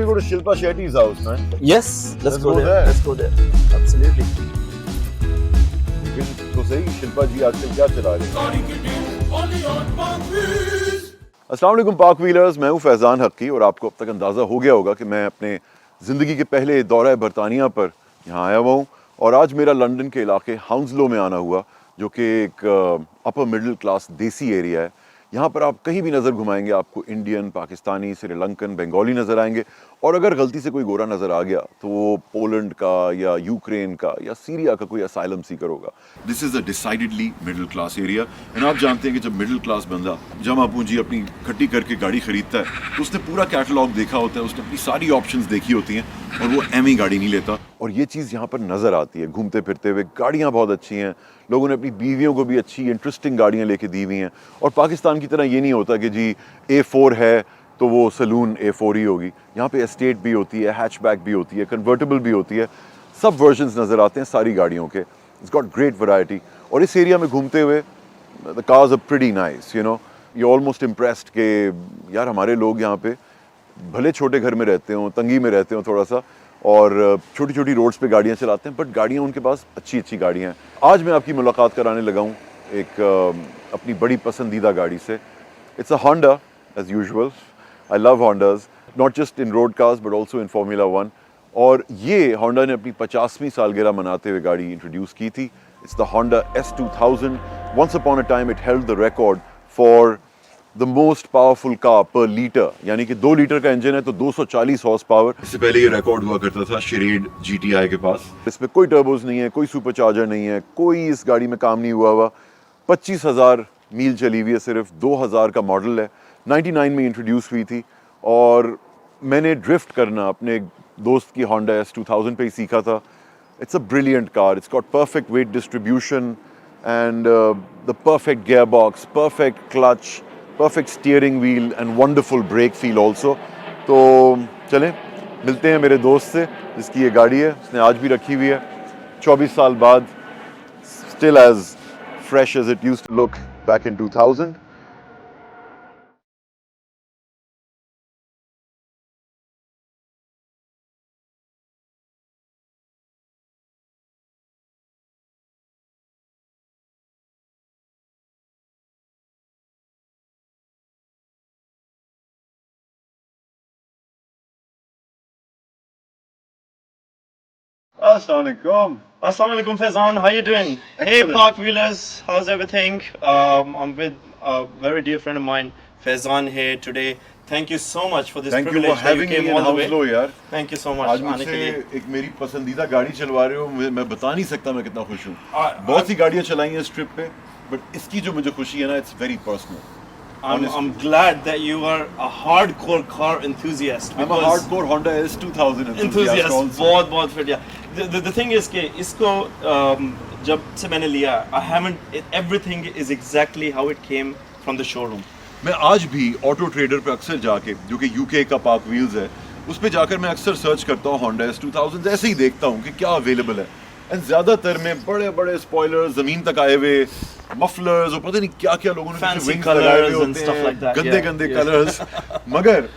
we go to Shilpa Shetty's house, man? Yes, let's go there. there. Let's go there. Absolutely. लेकिन तो सही, शिल्पा जी आजकल क्या चला रहे हैं? अस्सलाम वालेकुम पाक व्हीलर्स, मैं हूं फैज़ान हक्की और आपको अब तक अंदाज़ा हो गया होगा कि मैं अपने ज़िंदगी के पहले दौरा बरतानिया पर यहाँ आया हुआ हूँ और आज मेरा लंदन के इलाके हाउंसलो में आना हुआ, जो कि एक अपर मिडिल क्लास देसी एरिया है। यहाँ पर आप कहीं भी नज़र घुमाएंगे आपको इंडियन, पाकिस्तानी, श्रीलंकन, बंगाली नज़र आएंगे और अगर गलती से कोई गोरा नज़र आ गया तो वो पोलैंड का या यूक्रेन का या सीरिया का कोई असाइलम सीकर होगा। This is a decidedly middle class area and आप जानते हैं कि जब मिडिल क्लास बंदा जमा पूंजी अपनी इकट्ठी करके गाड़ी खरीदता है तो उसने पूरा कैटलॉग देखा होता है, उसने अपनी सारी ऑप्शंस देखी होती हैं और वो एम गाड़ी नहीं लेता। और ये चीज़ यहाँ पर नज़र आती है घूमते फिरते हुए। गाड़ियाँ बहुत अच्छी हैं, लोगों ने अपनी बीवियों को भी अच्छी इंटरेस्टिंग गाड़ियाँ लेके दी हुई हैं। और पाकिस्तान की तरह ये नहीं होता कि जी A4 है तो वो सलून A4 ही होगी। यहाँ पे एस्टेट भी होती है, हैचबैक भी होती है, कन्वर्टेबल भी होती है, सब वर्जन्स नज़र आते हैं सारी गाड़ियों के। It's got great variety. और इस एरिया में घूमते हुए the cars are pretty nice, you know, you almost impressed के यार हमारे लोग यहाँ पे भले छोटे घर में रहते हों, तंगी में रहते हों थोड़ा सा, और छोटी छोटी रोड्स पे गाड़ियाँ चलाते हैं, बट गाड़ियाँ उनके पास अच्छी अच्छी गाड़ियाँ हैं। आज मैं आपकी मुलाकात कराने लगा हूँ एक अपनी बड़ी पसंदीदा गाड़ी से। It's a Honda as usual. I love Hondas, not just in road cars but also in formula 1। और ये होंडा ने अपनी 50वीं सालगिरह मनाते हुए गाड़ी इंट्रोड्यूस की थी। It's the Honda S2000। Once upon a time it held the record for the most powerful car per litre, यानी कि 2 लीटर का इंजन है तो 240 हॉर्स पावर। इससे पहले ये रिकॉर्ड हुआ करता था शेरेड GTI के पास। इसमें कोई टर्बोज नहीं है, कोई सुपरचार्जर नहीं है, कोई इस गाड़ी में काम नहीं हुआ। 25,000 मील चली हुई है, सिर्फ 2000 का मॉडल है। 99 में इंट्रोड्यूस हुई थी और मैंने ड्रिफ्ट करना अपने दोस्त की होंडा S2000 पे ही सीखा था। It's a brilliant car. It's got perfect wait distribution and the perfect gear box, perfect clutch, perfect steering wheel and wonderful brake feel also। तो चलें मिलते हैं मेरे दोस्त से जिसकी ये गाड़ी है, उसने आज भी रखी हुई है 24 साल बाद, still as fresh as it used to look back in 2000। Assalamualaikum. Assalamualaikum Faizan, how you doing? Hey Park Wheelers, how's everything? I'm with a very dear friend of mine, Faizan here today. Thank you so much for this Thank you privilege for that you having me came in all the way. Hounslow यार। Thank you so much आज आने मुझसे के लिए। एक मेरी पसंदीदा गाड़ी चलवा रहे हो, मैं बता नहीं सकता मैं कितना खुश हूँ। I- बहुत सी गाड़ियाँ चलाई हैं इस ट्रिप पे, बट इसकी जो मुझे खुशी है ना, it's very personal. I'm glad that you are a hardcore car enthusiast. I'm a because- hardcore Honda S2000 enthusiast also। बहुत बढ़िया। The thing is कि इसको जब से मैंने लिया, I haven't, everything is exactly how it came from the showroom. मैं आज भी ऑटो ट्रेडर पे अक्सर जाके, जो कि यूके का पार्क व्हील्स है, उस पे जाकर मैं अक्सर सर्च करता हूँ Honda S2000, ऐसे ही देखता हूँ कि क्या अवेलेबल है। एंड ज़्यादातर में बड़े बड़े स्पॉयलर्स, ज़मीन तक आए हुए मफलर्स और पता नहीं क्या क्या लोगों ने Fancy wings लगाए हुए colours and होते stuff हैं, like that, गंदे yeah, गंदे yeah. कलर्स। मगर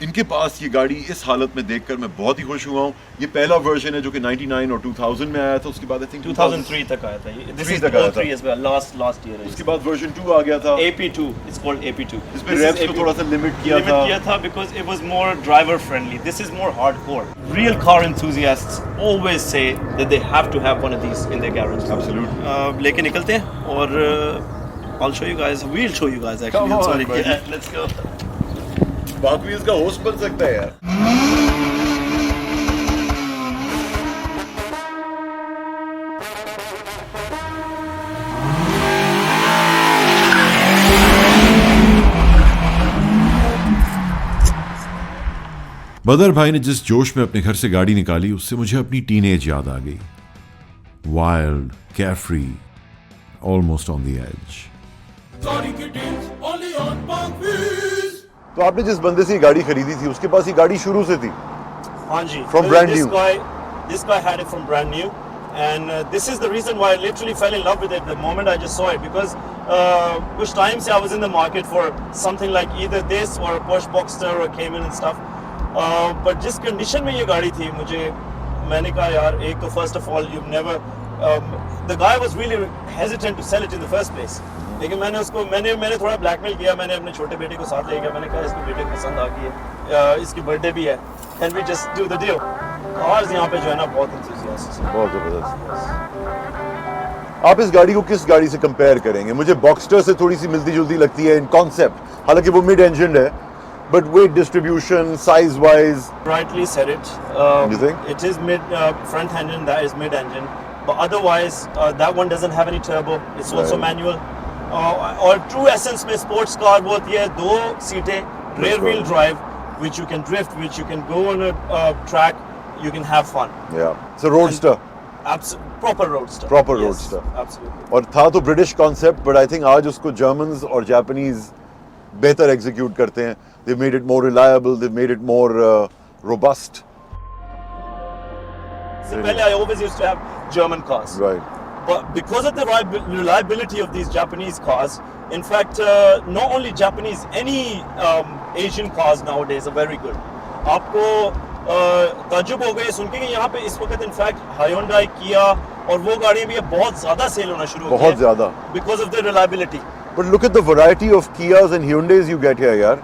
इनके पास ये गाड़ी इस हालत में देखकर मैं बहुत ही खुश हुआ हूँ। ये पहला वर्जन है जो कि 99 और 2000 में आया था, उसके बाद आई थिंक 2003 तक आया था ये। This 3 is तक आया था। 03 as well, last year. उसके बाद वर्जन 2 आ गया था। AP2, it's called AP2. इसमें This is रेप्स को AP2. थोड़ा सा लिमिट किया था। because it was more driver friendly. This is more hardcore. Real car enthusiasts always say that they have to have one of these in their garage. Absolutely। लेके निकलते हैं और I'll show you guys. We'll show you guys actually. Come on, Sorry. buddy. Yeah, let's go. Park wheels का host बन सकता है यार। बदर भाई ने जिस जोश में अपने घर से गाड़ी निकाली, उससे मुझे अपनी टीनेज याद आ गई। Wild, carefree, almost on the edge. तो आपने जिस बंदे से ये गाड़ी खरीदी थी, उसके पास ये गाड़ी शुरू से थी? हाँ जी. From brand new. This guy had it from brand new, and this is the reason why I literally fell in love with it the moment I just saw it, because कुछ time से I was in the market for something like either this or a Porsche Boxster or Cayman and stuff. But जिस condition में ये गाड़ी थी मैंने कहा यार एक तो first of all you never the guy was really hesitant to sell it in the first place, लेकिन मैंने थोड़ा ब्लैकमेल किया। मैंने अपने छोटे बेटे को साथ ले गया, मैंने कहा इसके बेटे को पसंद आ गई है, इसकी बर्थडे भी है, can we just do the deal. Cars यहाँ पे जो है ना बहुत enthusiasts हैं। बहुत जबरदस्त। आप इस गाड़ी को किस गाड़ी से कंपेयर करेंगे? मुझे बॉक्सटर से थोड़ी सी मिलती जुलती लगती है इन कॉन्सेप्ट, हालांकि वो मिड इंजन है, but wait distribution size wise. Rightly said it. You think? It is front engine, that is mid engine, but otherwise that one doesn't have any turbo. It's also Right. manual. और true essence में sports car वो होती है 2 सीटें, rear wheel drive, which you can drift, which you can go on a track, you can have fun. Yeah, it's a roadster. Proper roadster. Proper Yes, roadster. Absolutely. और था तो British concept, but I think आज उसको Germans और Japanese बेहतर execute करते हैं। They've made it more reliable, they've made it more robust. So पहले I always used to have German cars. Right. But because of the reliability of these Japanese cars, in fact, not only Japanese, any Asian cars nowadays are very good. आपको ताज्जुब हो गए सुन के कि यहाँ पे इस वक्त इनफैक्ट Hyundai, Kia और वो गाड़ियाँ भी बहुत ज़्यादा सेल होना शुरू हो गई बहुत ज़्यादा। because of the reliability. But look at the variety of Kias and Hyundais you get here यार।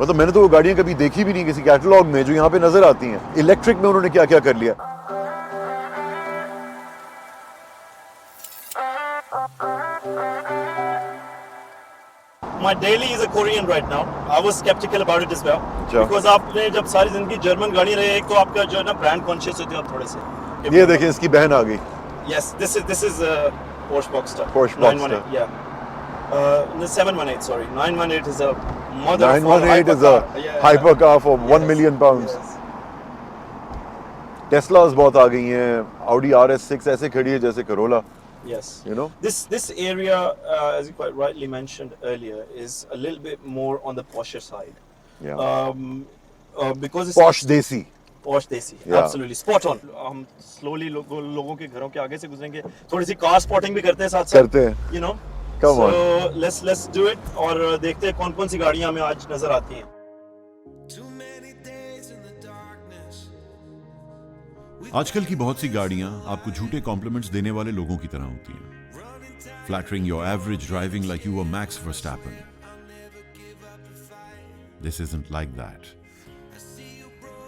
मतलब मैंने तो वो गाड़ियाँ कभी देखी भी नहीं किसी कैटलॉग में जो यहाँ पे नजर आती हैं। इलेक्ट्रिक में उन्होंने क्या क्या कर लिया। My daily is a Korean right now. I was skeptical about it as well. अच्छा। Because आपने जब सारी जिंदगी जर्मन गाड़ी रहे, एक तो आपका जो है ना ब्रांड कॉन्शियस होते हो आप थोड़े से। ये देखिए इसकी बहन आ गई। Yes, this is Porsche Boxster. Porsche 918, Boxster. yeah. No, 718, sorry. 918 is a mother of all 918 is a hypercar. Yeah. hypercar for 1 Yes, million pounds. yes. Tesla's बहुत आ गई हैं, Audi RS6 ऐसे खड़ी है जैसे Corolla, Yes. you know. This area, as you quite rightly mentioned earlier, is a little bit more on the posher side. Yeah. Because it's Posh Desi. Posh Desi. Yeah. Absolutely. Spot on. हम slowly लोगों के घरों के आगे से गुजरेंगे, थोड़ी सी car spotting भी करते हैं साथ-साथ. करते हैं। You know. Come so on. let's do it और देखते हैं कौन-कौन सी गाड़ियाँ हमें आज नजर आती हैं. आजकल की बहुत सी गाड़ियां आपको झूठे कॉम्प्लीमेंट्स देने वाले लोगों की तरह होती हैं, flattering your average driving like you were Max Verstappen. This isn't like that.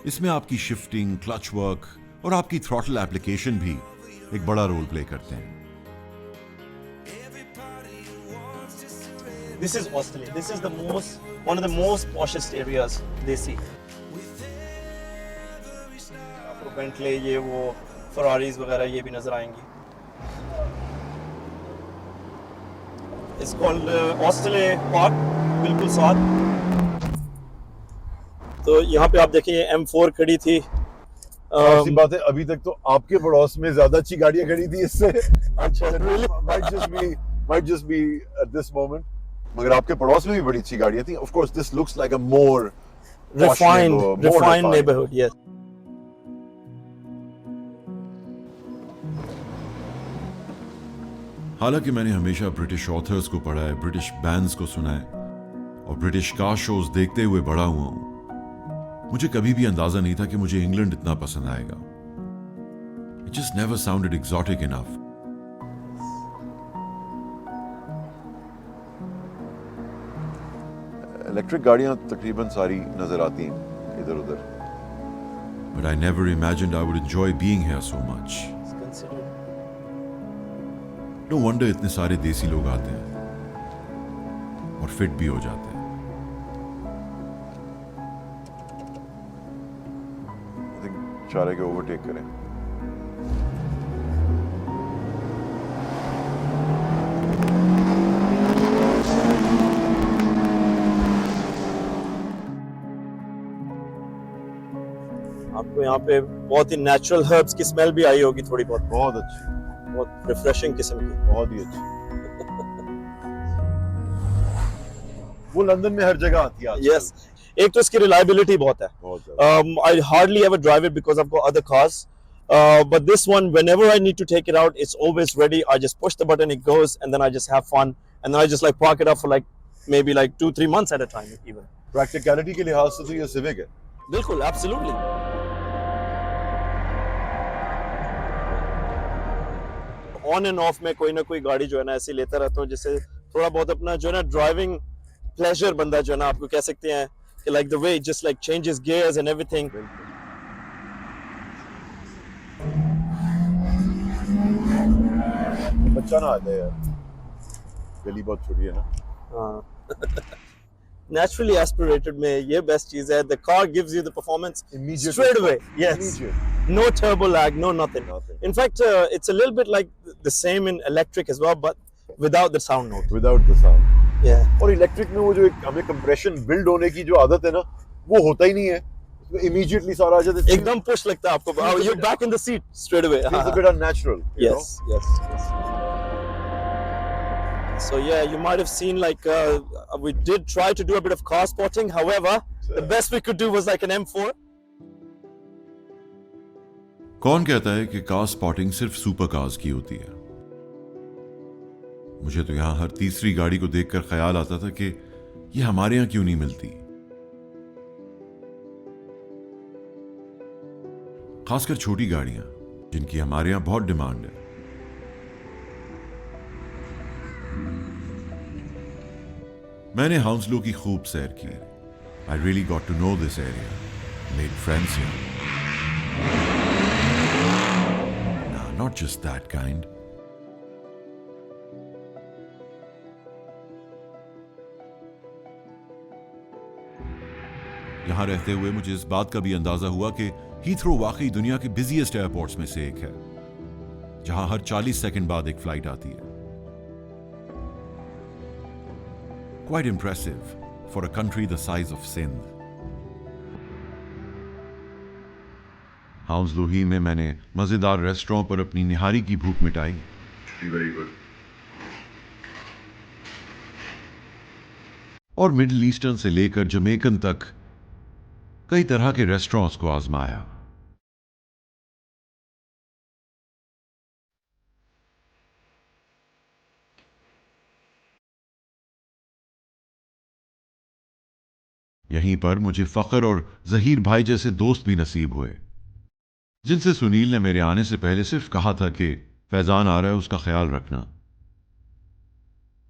इसमें आपकी शिफ्टिंग, क्लच वर्क और आपकी थ्रॉटल एप्लीकेशन भी एक बड़ा रोल प्ले करते हैं। This is Australia. This is one of the most poshest areas they see. आपको Bentley, ये वो Ferraris वगैरह ये भी नजर आएंगी. It's called Australia Park, बिल्कुल साथ. तो यहाँ पे आप देखिए M4 खड़ी थी. ऐसी बात है, अभी तक तो आपके पड़ोस में ज्यादा अच्छी गाड़ियां खड़ी थी इससे। अच्छा, really? might just be at this moment. मगर आपके पड़ोस में भी बड़ी अच्छी गाड़ियां थी। Of course, this looks like a more refined neighborhood. Yes. हालांकि मैंने हमेशा ब्रिटिश ऑथर्स को पढ़ा है, ब्रिटिश बैंड्स को सुना है और ब्रिटिश कार शोज देखते हुए बड़ा हुआ हूं, मुझे कभी भी अंदाजा नहीं था कि मुझे इंग्लैंड इतना पसंद आएगा। It just never sounded exotic enough. Electric गाड़ियां तकरीबन सारी नजर आती हैं इधर उधर। But I never imagined I would enjoy being here so much. It's considered. No wonder इतने सारे देसी लोग आते हैं और फिट भी हो जाते हैं। I think चाह रहे कि ओवरटेक करें। आपको यहाँ पे बहुत ही नेचुरल हर्ब्स की स्मेल भी आई होगी थोड़ी बहुत. बहुत अच्छी, बहुत रिफ्रेशिंग किस्म की. बहुत ही अच्छी। वो लंदन में हर जगह आती है आजकल। Yes. एक तो इसकी रिलायबिलिटी बहुत है. बहुत ज़्यादा। I hardly ever drive it because I've got other cars. But this one, whenever I need to take it out, it's always ready. I just push the button, it goes, and then I just have fun. And then I just like park it up for like maybe like 2-3 months at a time even. Practicality के लिहाज से तो ये civic है। बिल्कुल, absolutely. On end of में कोई ना कोई गाड़ी जो है ना ऐसे लेता रहता हूँ, जिससे थोड़ा बहुत अपना जो है ना ड्राइविंग प्लेजर बंदा जो है ना आपको कह सकते हैं कि like the way just like changes gears and everything. बच्चा ना आ जाए यार, गली बहुत छोटी है ना. हाँ. Naturally aspirated में ये बेस्ट चीज है. The car gives you the performance Immediate straight away. response. Yes. Immediate. No turbo lag, no nothing. Nothing. In fact, it's a little bit like the same in electric as well, but without the sound note. Without the sound. Yeah. और electric में वो जो एक हमें compression build होने की जो आदत है ना, वो होता ही नहीं है. Immediately सारा आ जाता है. एकदम push लगता है आपको. Oh, you're back in the seat straight away. Feels a bit unnatural. you know? Yes. So yeah, you might have seen like we did try to do a bit of car spotting. However, the best we could do was like an M4. कौन कहता है कि car spotting सिर्फ super cars की होती है? मुझे तो यहां हर तीसरी गाड़ी को देखकर ख्याल आता था कि ये हमारे यहां क्यों नहीं मिलती. खासकर छोटी गाड़ियां जिनकी हमारे यहां बहुत डिमांड है. मैंने हाउंसलो की खूब सैर की. I really got to know this area, made friends here. Not just that kind. यहां रहते हुए मुझे इस बात का भी अंदाजा हुआ कि हीथ्रो वाकई दुनिया के बिजिएस्ट एयरपोर्ट्स में से एक है, जहां हर 40 सेकंड बाद एक फ्लाइट आती है. Quite impressive for a country the size of Sindh. हाउंसलो ही में मैंने मजेदार रेस्टोरेंट पर अपनी निहारी की भूख मिटाई. Very good. और मिडिल ईस्टर्न से लेकर जमैकन तक कई तरह के रेस्टोरेंट्स को आजमाया. यहीं पर मुझे फखर और जहीर भाई जैसे दोस्त भी नसीब हुए, जिनसे सुनील ने मेरे आने से पहले सिर्फ कहा था कि फैजान आ रहा है, उसका ख्याल रखना.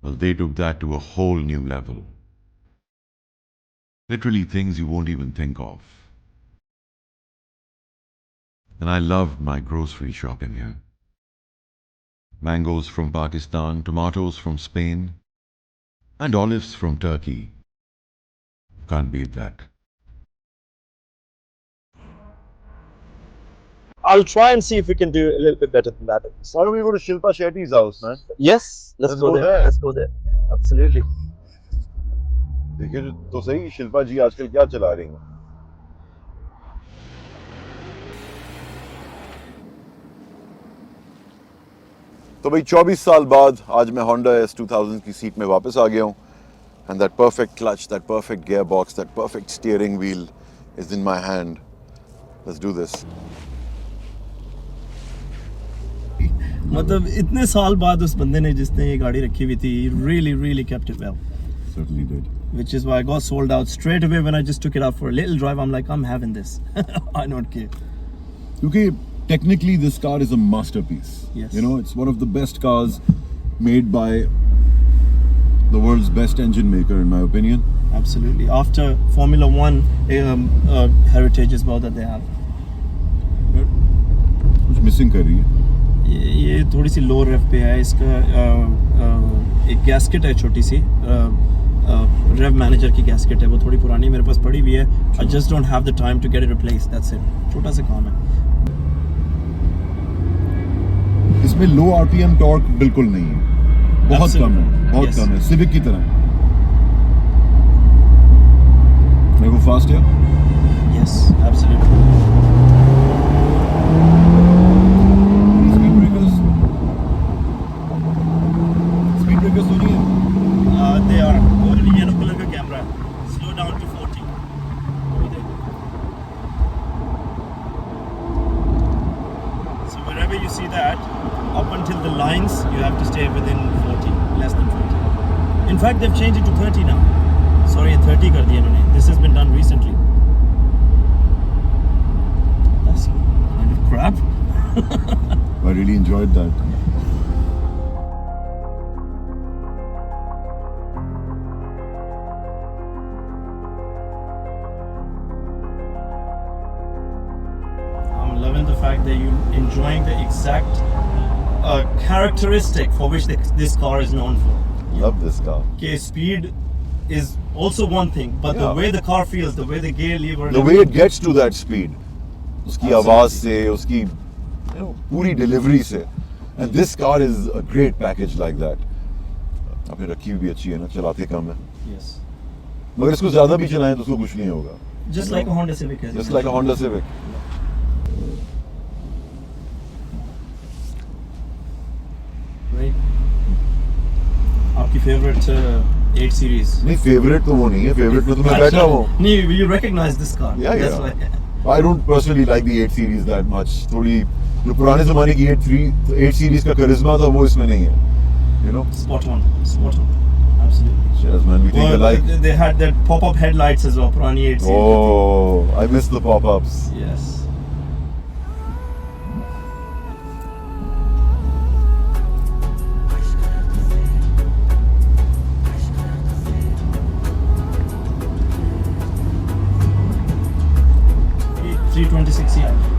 Well, they took that to a whole new level. Literally things you won't even think of. And I loved my grocery shopping here. Mangoes from Pakistan, tomatoes from Spain, and olives from Turkey. Can't beat that. I'll try and see if we can do a little bit better than that. Why don't we go to Shilpa Shetty's house, man? Yes, let's go there. Let's go there. Absolutely. देखिए तो सही शिल्पा जी आजकल क्या चला रही हैं. तो भाई 24 साल बाद आज मैं Honda S2000 की सीट में वापस आ गया हूँ. And that perfect clutch, that perfect gearbox, that perfect steering wheel is in my hand. Let's do this. मतलब इतने साल बाद उस बंदे ने जिसने ये गाड़ी रखी हुई थी, really kept it well. Certainly did. Which is why I got sold out straight away when I just took it out for a little drive. I'm like, I'm having this. I don't care. Because technically this car is a masterpiece. Yes. You know, it's one of the best cars made by the world's best engine maker, in my opinion. Absolutely. After Formula One heritage as well that they have. कुछ missing कर रही है. ये थोड़ी सी लो रेव पे है. इसका एक गैस्केट है छोटी सी, रेव मैनेजर की गैस्केट है, वो थोड़ी पुरानी मेरे पास पड़ी हुई है. I just don't have the time to get it replaced. That's it. छोटा सा काम है. इसमें लो आरपीएम टॉर्क बिल्कुल नहीं है, बहुत कम है, बहुत कम है, सिविक की तरह. मैं वो फास्ट है. Yes, absolutely. They are. Only yellow color का कैमरा है. Slow down to 40. So wherever you see that, up until the lines, you have to stay within 40, less than 40. In fact, they've changed it to 30 now. Sorry, 30 कर दिया इन्होंने. This has been done recently. crap. I really enjoyed that. I'm loving the fact that you're enjoying the exact characteristic for which this car is known for. Love this car. Okay, speed is also one thing, but the Yeah. way the car feels, the way the gear lever, The way it gets to that speed, उसकी आवाज से, उसकी पूरी delivery से, and this car is a great package like that. आपने रखी भी अच्छी है ना, चलाते कम है, yes, मगर इसको ज़्यादा भी चलाएं तो उसको कुछ नहीं होगा. just like a Honda Civic. Just like a Honda Civic. Right. आपकी favorite 8 series? नहीं favorite तो वो नहीं है, favorite में तो मैं बैठा हूँ. नहीं, you recognize this car? Yeah, That's yeah. why. I don't personally like the 8 series that much. थोड़ी जो पुराने ज़माने की 8 series का करिश्मा था वो इसमें नहीं है. You know? Spot on, absolutely. Cheers, man. We think Well, alike. they had that pop-up headlights as well, पुरानी 8 series. Oh, I miss the pop-ups. Yes.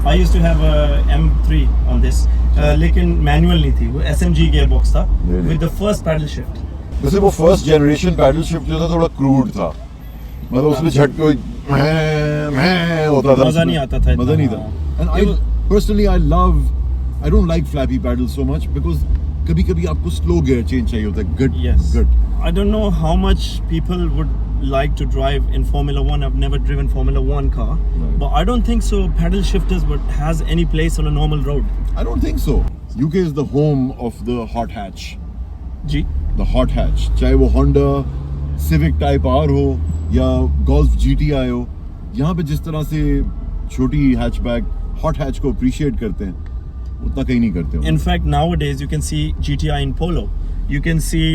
I used to have a M3 on this, लेकिन manual नहीं थी, वो SMG gearbox था, Really? with the first paddle shift. वैसे वो first generation pedal shift जो था थोड़ा क्रूड था, मतलब उसमें झटके होता था, मजा नहीं आता था इतना, मजा नहीं था. हाँ. And I personally I don't like flappy pedals so much because कभी-कभी आपको स्लो गियर चेंज चाहिए होता है. Yes. Good. I don't know how much people would like to drive in Formula 1. I've never driven Formula 1 car, Right. but I don't think so pedal shifters but has any place on a normal road. I don't think so. UK is the home of the hot hatch. Ji. The hot hatch. चाहे वो Honda Civic Type R हो या Golf GTI हो, यहाँ पे जिस तरह से छोटी hatchback hot hatch को appreciate करते हैं, उतना कहीं नहीं करते हो. In fact, nowadays you can see GTI in Polo. You can see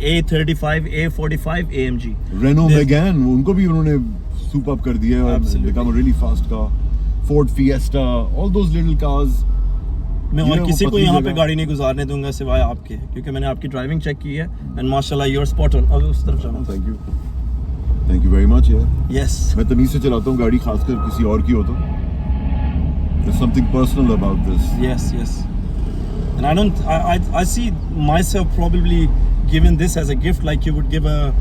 A35, A45 AMG. Renault There's- Megane, उनको भी उन्होंने soup up कर दिया है और Absolutely. become a really fast car. Ford Fiesta, all those little cars. मैं ये और वो किसी को पतली यहाँ पे जगह- गाड़ी नहीं गुजारने दूंगा सिवाय आपके, क्योंकि मैंने आपकी ड्राइविंग चेक की है एंड माशाल्लाह यू आर स्पॉट ऑन. अब उस तरफ जाना. Thank you very much. Yeah. Yes. मैं तमीज से चलाता हूँ गाड़ी, खासकर किसी और की हो तो. There's something personal about this. Yes. And I see myself probably giving this as a gift like you would give a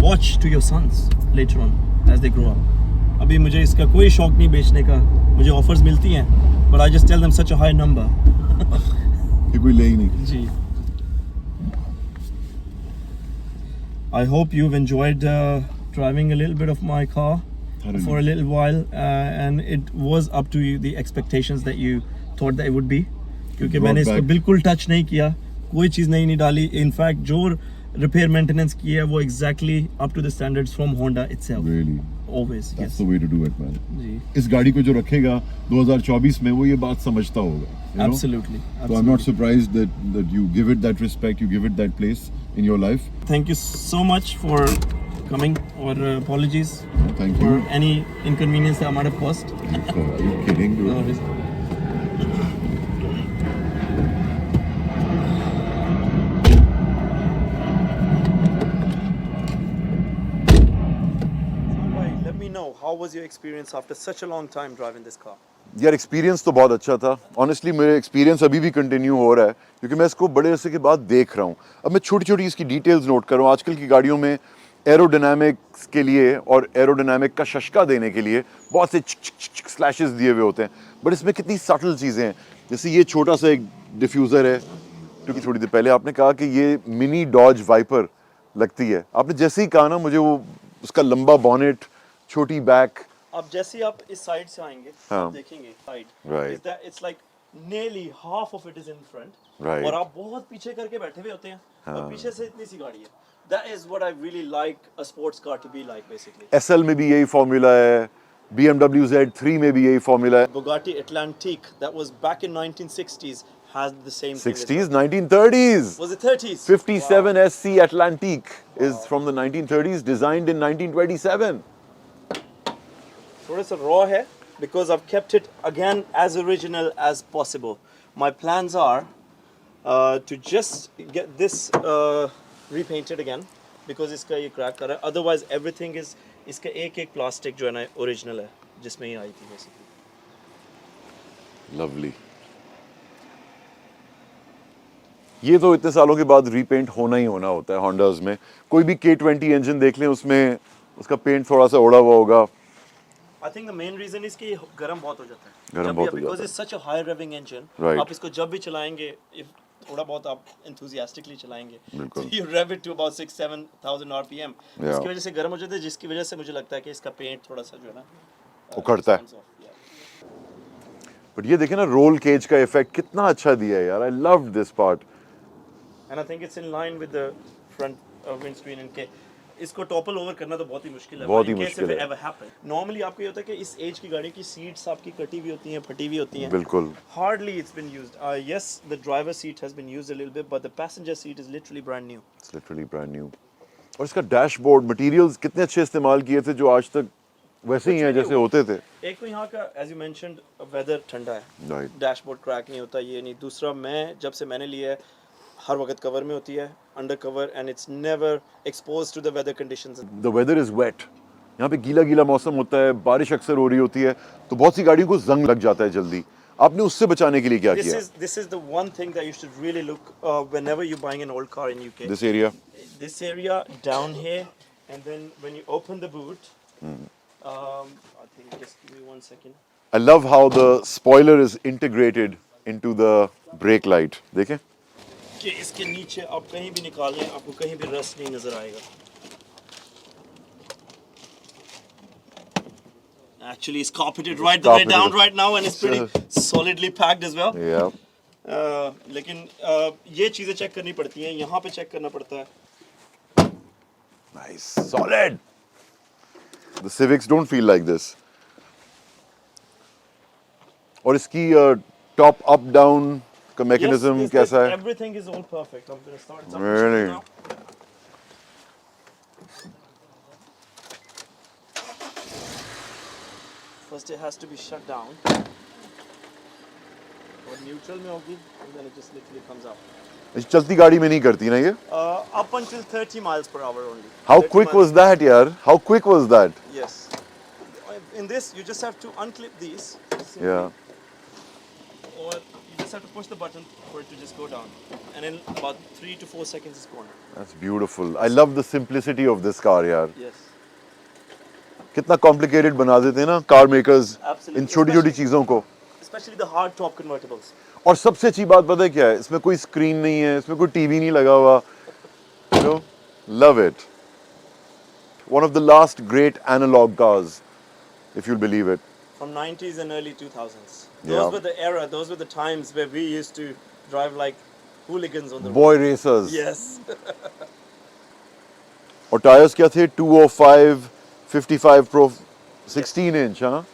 watch to your sons later on as they grow up. अभी मुझे इसका कोई शौक नहीं बेचने का, मुझे offers मिलती हैं, but I just tell them such a high number. ये कोई ले ही नहीं. जी. I hope you've enjoyed driving a little bit of my car Thoroughly. for a little while, and it was up to you the expectations that you thought that it would be. क्योंकि Brought मैंने इसको back- बिल्कुल touch नहीं किया, कोई चीज़ नहीं डाली. In fact जो रिपेयर मेंटेनेंस की है वो exactly up to the standards from Honda itself. Really. Always. That's Yes. the way to do it, man. जी. इस गाड़ी को जो रखेगा 2024 में वो ये बात समझता होगा. you know? Absolutely. So I'm not surprised that you give it that respect, you give it that place in your life. Thank you so much for coming, or apologies Thank for you. any inconvenience that I might have caused. Are you kidding, dude? No worries. Let me know, how was your experience after such a long time driving this car? यार experience तो बहुत अच्छा था. Honestly मेरे experience अभी भी continue हो रहा है क्योंकि मैं इसको बड़े अरसे के बाद देख रहा हूँ. अब मैं छोटी छोटी इसकी डिटेल्स नोट कर रहा हूँ. आजकल की गाड़ियों में एरोडायनामिक्स के लिए और एरोडायनामिक का शशका देने के लिए बहुत से स्लैशेस दिए हुए होते हैं, बट इसमें कितनी सटल चीज़ें हैं. जैसे ये छोटा सा एक डिफ्यूज़र है, क्योंकि थोड़ी देर पहले आपने कहा कि ये मिनी डॉज वाइपर लगती है. आपने जैसे ही कहा ना मुझे, वो उसका लंबा बॉनेट, छोटी बैक. अब जैसे ही आप इस साइड से आएंगे, हाँ. आप देखेंगे side, Right. It's like nearly half of it is in front, Right. और आप बहुत पीछे करके बैठे हुए होते हैं, और पीछे से इतनी सी गाड़ी है. That is what I really like a sports car to be like, basically. SL में भी यही फॉर्मूला है, BMW Z3 में भी यही फॉर्मूला है. Bugatti Atlantique, that was back in 1960s, has the same thing as 60s, 1930s. well. Was it 30s? 57 Wow. SC Atlantique is from the 1930s, designed in 1927. थोड़ा सा raw है, because I've kept it again as original as possible. My plans are to just get this repainted again because इसका ये crack कर रहा है. Otherwise everything is इसका एक plastic जो है ना original है जिसमें ही आई थी basically. लवली. ये तो इतने सालों के बाद रीपेंट होना ही होना होता है होंडाज में. कोई भी K20 इंजन देख लें उसमें उसका पेंट थोड़ा सा उड़ा हुआ होगा. I think the main reason is कि गर्म बहुत हो जाता है. गर्म बहुत हो because जाता है. it's such a high revving engine. Right. आप इसको जब भी चलाएंगे if थोड़ा बहुत आप enthusiastically चलाएंगे. बिल्कुल. So you rev it to about 6-7,000 RPM. Yeah. इसकी वजह से गर्म हो जाता है जिसकी वजह से मुझे लगता है कि इसका पेंट थोड़ा सा जो है ना उखड़ता है. comes off, yeah. बट ये देखें ना रोल केज का इफेक्ट कितना अच्छा दिया है यार. I loved this part. And I think it's in line with the front windscreen इनके. इसको टॉपल ओवर करना तो बहुत ही मुश्किल है. बहुत ही In case मुश्किल if it है. ever happen. Normally आपको ये होता है कि इस एज की गाड़ी की सीट्स आपकी कटी हुई होती हैं, फटी हुई होती हैं. बिल्कुल. Hardly it's been used. Yes, the driver's seat has been used a little bit, but the passenger seat is literally brand new. It's literally brand new. और इसका डैशबोर्ड मटेरियल्स कितने अच्छे इस्तेमाल किए थे जो आज तक वैसे ही हैं जैसे होते थे. एक तो यहाँ का as you mentioned वेदर ठंडा है. Right. डैशबोर्ड क्रैक नहीं होता ये नहीं. दूसरा मैं जब से मैंने लिया है हर वक्त कवर में होती है under cover and it's never exposed to the weather conditions. The weather is wet. यहाँ पे गीला गीला मौसम होता है. बारिश अक्सर हो रही होती है तो बहुत सी गाड़ियों को जंग लग जाता है जल्दी. आपने उससे बचाने के लिए क्या किया? This is the one thing that you should really look whenever you're buying an old car in UK. This area. This area down here, and then when you open the boot, I think just give me 1 second. I love how the spoiler is integrated into the brake light. देखें कि इसके नीचे आप कहीं भी निकालें आपको कहीं भी रस्ट नहीं नजर आएगा. Actually, it's carpeted right the way Carpeted. down right now, and it's pretty solidly packed as well. या लेकिन ये चीजें चेक करनी पड़ती हैं. यहाँ पे चेक करना पड़ता है. Nice solid. The civics don't feel like this. और इसकी टॉप अप डाउन का मैकेनिज्म कैसा है? Everything is all perfect. I'm gonna start something Really? now. First, it has to be shut down. और neutral में होगी, and then it just literally comes out. चलती गाड़ी में नहीं करती ना ये? Up until 30 miles per hour only. How 30 quick miles- was that यार? How quick was that? Yes. In this, you just have to unclip these. simply, Yeah. Or you just have to push the button for it to just go down. And in about 3 to 4 seconds, it's gone. That's beautiful. I love the simplicity of this car यार. Yes. कितना complicated बना देते हैं ना car makers Absolutely. इन छोटी छोटी चीजों को. Especially the hard top convertibles. और सबसे अच्छी बात पता है क्या है? इसमें कोई स्क्रीन नहीं है, इसमें कोई टीवी नहीं लगा हुआ. You know, love it. One of the last great analog cars, if you'll believe it. From 90s and early 2000s. Yeah. Those were the era, those were the times where we used to drive like hooligans on the Boy racers. road. Yes. और tyres क्या थे? 205, 55 Pro, 16 inch, हाँ?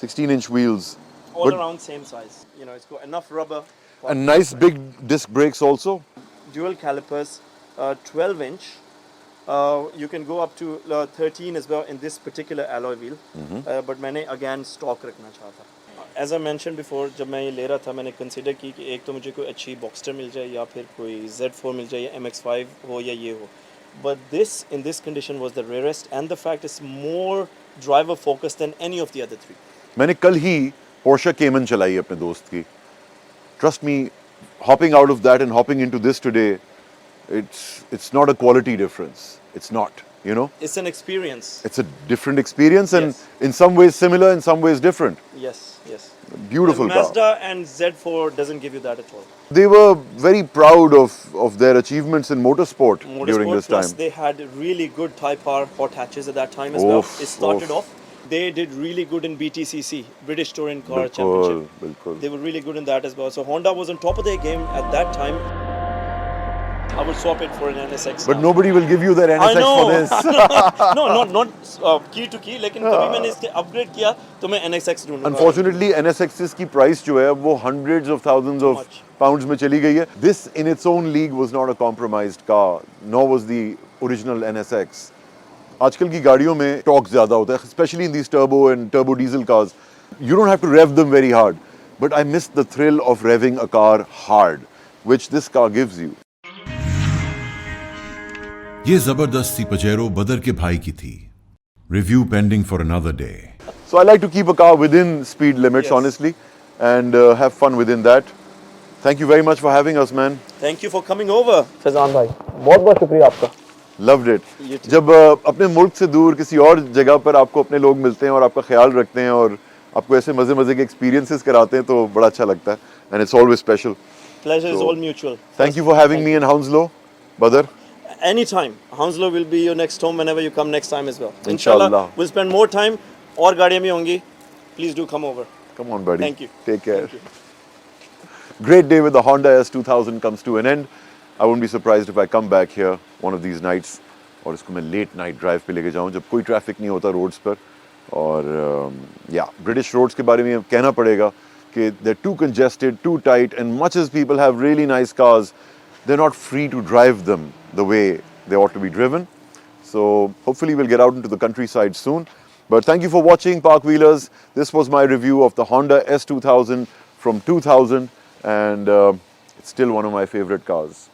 16 inch wheels. All But- around same size. You know, it's got enough rubber. And nice big disc brakes also. Dual calipers, 12 inch. You can go up to 13 as well in this particular alloy wheel. But मैंने again stock रखना चाहता. As I mentioned before, जब मैं ये ले रहा था मैंने consider की कि एक तो मुझे कोई अच्छी Boxster मिल जाए या फिर कोई Z4 मिल जाए या MX-5 हो या ये हो. But this in this condition was the rarest, and the fact is more driver focused than any of the other three. मैंने कल ही Porsche Cayman चलाई अपने दोस्त की. Trust me, hopping out of that and hopping into this today, it's not a quality difference. It's not, you know. It's an experience. It's a different experience and Yes. in some ways similar, in some ways different. Yes, yes. Beautiful The car. Mazda and Z4 doesn't give you that at all. They were very proud of their achievements in motorsport during Motorsport this Plus, time. they had really good Type R hot hatches at that time as well. Oof, It started oof. off. They did really good in BTCC, British Touring Car बिल्कुल, Championship. बिल्कुल. They were really good in that as well. So Honda was on top of their game at that time. I would swap it for an NSX. But now. nobody will give you their I NSX know. for this. no, not key to key. लेकिन कभी मैंने इसके upgrade किया तो मैं NSX ढूंढूंगा. Unfortunately, NSX's की price जो है वो hundreds of thousands of Much. pounds में चली गई है. This in its own league was not a compromised car, nor was the original NSX. आजकल की गाड़ियों में टॉर्क ज़्यादा होता है, especially in these turbo and turbo diesel cars. you don't have to rev them very hard. But I miss the thrill of revving a car hard, which this car gives you. ये जबरदस्त सी Pajero बदर के भाई की थी. Review pending for another day. So I like to keep a car within speed limits, Yes. honestly, and have fun within that. Thank you very much for having us, man. Thank you for coming over. Faizan भाई बहुत बहुत शुक्रिया आपका. Loved it. You too. जब अपने मुल्क से दूर किसी और जगह पर आपको अपने लोग मिलते हैं और आपका ख्याल रखते हैं और आपको ऐसे मजे मजे के एक्सपीरियंसेस कराते हैं तो बड़ा अच्छा लगता है. And it's always special. Pleasure is So, all mutual. Thank you for having me in Hounslow, Badr. Anytime. Hounslow will be your next home whenever you come next time as well. Inshallah. We'll spend more time. और गाड़ियाँ भी होंगी. Please do come over. Come on, buddy. Thank you. Take care. Thank you. Great day with the Honda S2000 comes to an end. I wouldn't be surprised if I come back here one of these nights और इसको मैं late night drive पे लेके जाऊँ जब कोई traffic नहीं होता रोड्स पर. और या ब्रिटिश रोड्स के बारे में कहना पड़ेगा कि they're too congested, too tight, and much as people have really nice cars, they're not free to drive them the way they ought to be driven. So hopefully we'll get out into the countryside soon. But thank you for watching, Park Wheelers. This was my review of the Honda S2000 from 2000, and it's still one of my favorite cars.